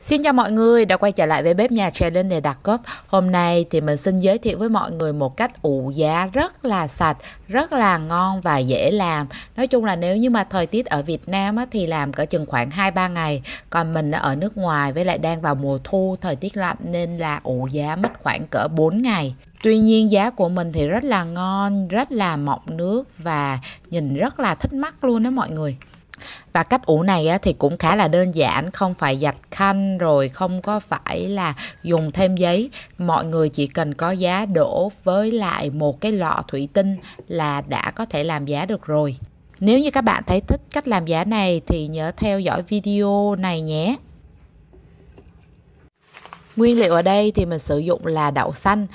Xin chào mọi người đã quay trở lại với bếp nhà Challenge để đặt cốc. Hôm nay thì mình xin giới thiệu với mọi người một cách ủ giá rất là sạch, rất là ngon và dễ làm. Nói chung là nếu như mà thời tiết ở Việt Nam á, thì làm cỡ chừng khoảng 2-3 ngày. Còn mình ở nước ngoài với lại đang vào mùa thu, thời tiết lạnh nên là ủ giá mất khoảng cỡ 4 ngày. Tuy nhiên giá của mình thì rất là ngon, rất là mọng nước và nhìn rất là thích mắt luôn đó mọi người. Và cách ủ này thì cũng khá là đơn giản, không phải giặt khăn rồi không có phải là dùng thêm giấy. Mọi người chỉ cần có giá đổ với lại một cái lọ thủy tinh là đã có thể làm giá được rồi. Nếu như các bạn thấy thích cách làm giá này thì nhớ theo dõi video này nhé. Nguyên liệu ở đây thì mình sử dụng là đậu xanh.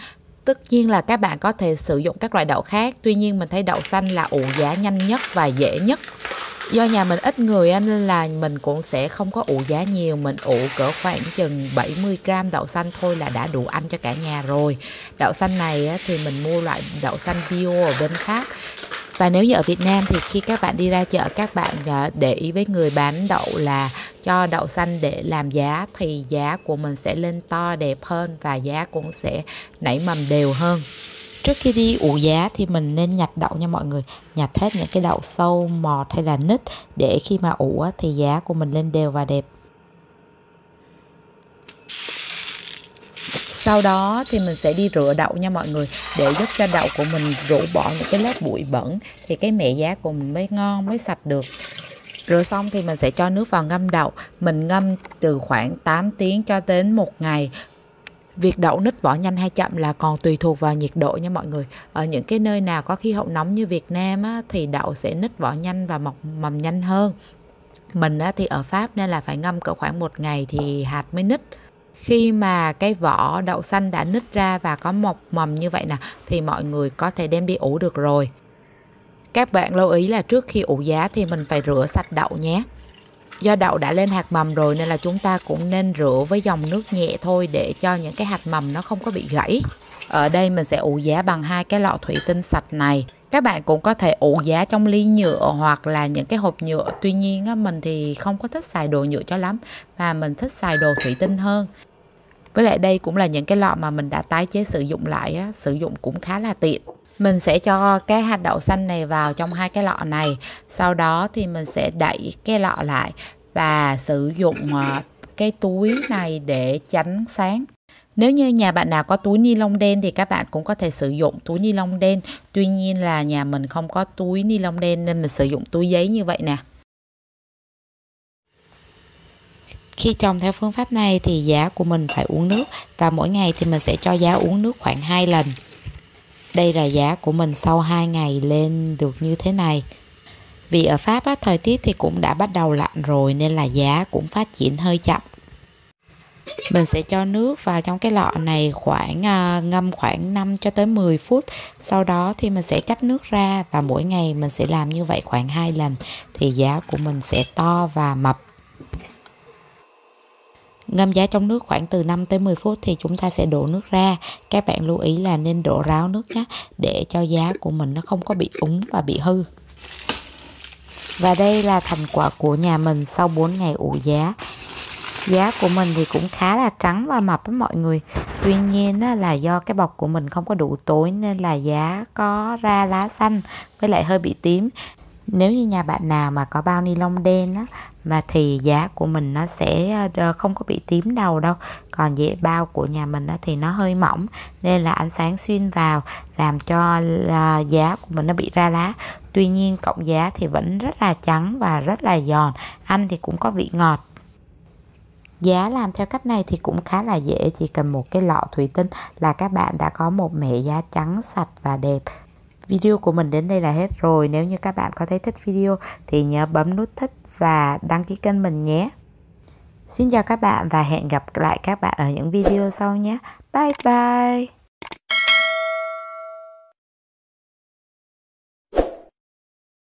Tất nhiên là các bạn có thể sử dụng các loại đậu khác, tuy nhiên mình thấy đậu xanh là ủ giá nhanh nhất và dễ nhất. Do nhà mình ít người nên là mình cũng sẽ không có ủ giá nhiều, mình ủ cỡ khoảng chừng 70g đậu xanh thôi là đã đủ ăn cho cả nhà rồi. Đậu xanh này thì mình mua loại đậu xanh bio ở bên Pháp. Và nếu như ở Việt Nam thì khi các bạn đi ra chợ, các bạn để ý với người bán đậu là cho đậu xanh để làm giá thì giá của mình sẽ lên to đẹp hơn và giá cũng sẽ nảy mầm đều hơn. Trước khi đi ủ giá thì mình nên nhặt đậu nha mọi người. Nhặt hết những cái đậu sâu, mọt hay là nít để khi mà ủ thì giá của mình lên đều và đẹp. Sau đó thì mình sẽ đi rửa đậu nha mọi người, để giúp cho đậu của mình rũ bỏ những cái lớp bụi bẩn thì cái mẻ giá của mình mới ngon, mới sạch được. Rửa xong thì mình sẽ cho nước vào ngâm đậu. Mình ngâm từ khoảng 8 tiếng cho đến 1 ngày. Việc đậu nứt vỏ nhanh hay chậm là còn tùy thuộc vào nhiệt độ nha mọi người. Ở những cái nơi nào có khí hậu nóng như Việt Nam thì đậu sẽ nứt vỏ nhanh và mọc mầm nhanh hơn. Mình thì ở Pháp nên là phải ngâm cỡ khoảng 1 ngày thì hạt mới nứt. Khi mà cái vỏ đậu xanh đã nứt ra và có mọc mầm như vậy nè thì mọi người có thể đem đi ủ được rồi. Các bạn lưu ý là trước khi ủ giá thì mình phải rửa sạch đậu nhé. Do đậu đã lên hạt mầm rồi nên là chúng ta cũng nên rửa với dòng nước nhẹ thôi để cho những cái hạt mầm nó không có bị gãy. Ở đây mình sẽ ủ giá bằng 2 cái lọ thủy tinh sạch này. Các bạn cũng có thể ủ giá trong ly nhựa hoặc là những cái hộp nhựa. Tuy nhiên mình thì không có thích xài đồ nhựa cho lắm và mình thích xài đồ thủy tinh hơn. Với lại đây cũng là những cái lọ mà mình đã tái chế sử dụng lại, sử dụng cũng khá là tiện. Mình sẽ cho cái hạt đậu xanh này vào trong 2 cái lọ này. Sau đó thì mình sẽ đậy cái lọ lại và sử dụng cái túi này để tránh sáng. Nếu như nhà bạn nào có túi ni lông đen thì các bạn cũng có thể sử dụng túi ni lông đen. Tuy nhiên là nhà mình không có túi ni lông đen nên mình sử dụng túi giấy như vậy nè. Khi trồng theo phương pháp này thì giá của mình phải uống nước và mỗi ngày thì mình sẽ cho giá uống nước khoảng 2 lần. Đây là giá của mình sau 2 ngày lên được như thế này. Vì ở Pháp thời tiết thì cũng đã bắt đầu lạnh rồi nên là giá cũng phát triển hơi chậm. Mình sẽ cho nước vào trong cái lọ này ngâm khoảng 5 cho tới 10 phút. Sau đó thì mình sẽ cách nước ra và mỗi ngày mình sẽ làm như vậy khoảng 2 lần thì giá của mình sẽ to và mập. Ngâm giá trong nước khoảng từ 5 tới 10 phút thì chúng ta sẽ đổ nước ra. Các bạn lưu ý là nên đổ ráo nước nhé, để cho giá của mình nó không có bị úng và bị hư. Và đây là thành quả của nhà mình sau 4 ngày ủ giá. Giá của mình thì cũng khá là trắng và mập với mọi người. Tuy nhiên là do cái bọc của mình không có đủ tối nên là giá có ra lá xanh với lại hơi bị tím. Nếu như nhà bạn nào mà có bao ni lông đen mà thì giá của mình nó sẽ không có bị tím đầu đâu. Còn bao của nhà mình thì nó hơi mỏng nên là ánh sáng xuyên vào làm cho giá của mình nó bị ra lá. Tuy nhiên cọng giá thì vẫn rất là trắng và rất là giòn, ăn thì cũng có vị ngọt. Giá làm theo cách này thì cũng khá là dễ, chỉ cần một cái lọ thủy tinh là các bạn đã có một mẻ giá trắng sạch và đẹp. Video của mình đến đây là hết rồi. Nếu như các bạn có thấy thích video thì nhớ bấm nút thích và đăng ký kênh mình nhé. Xin chào các bạn và hẹn gặp lại các bạn ở những video sau nhé. Bye bye.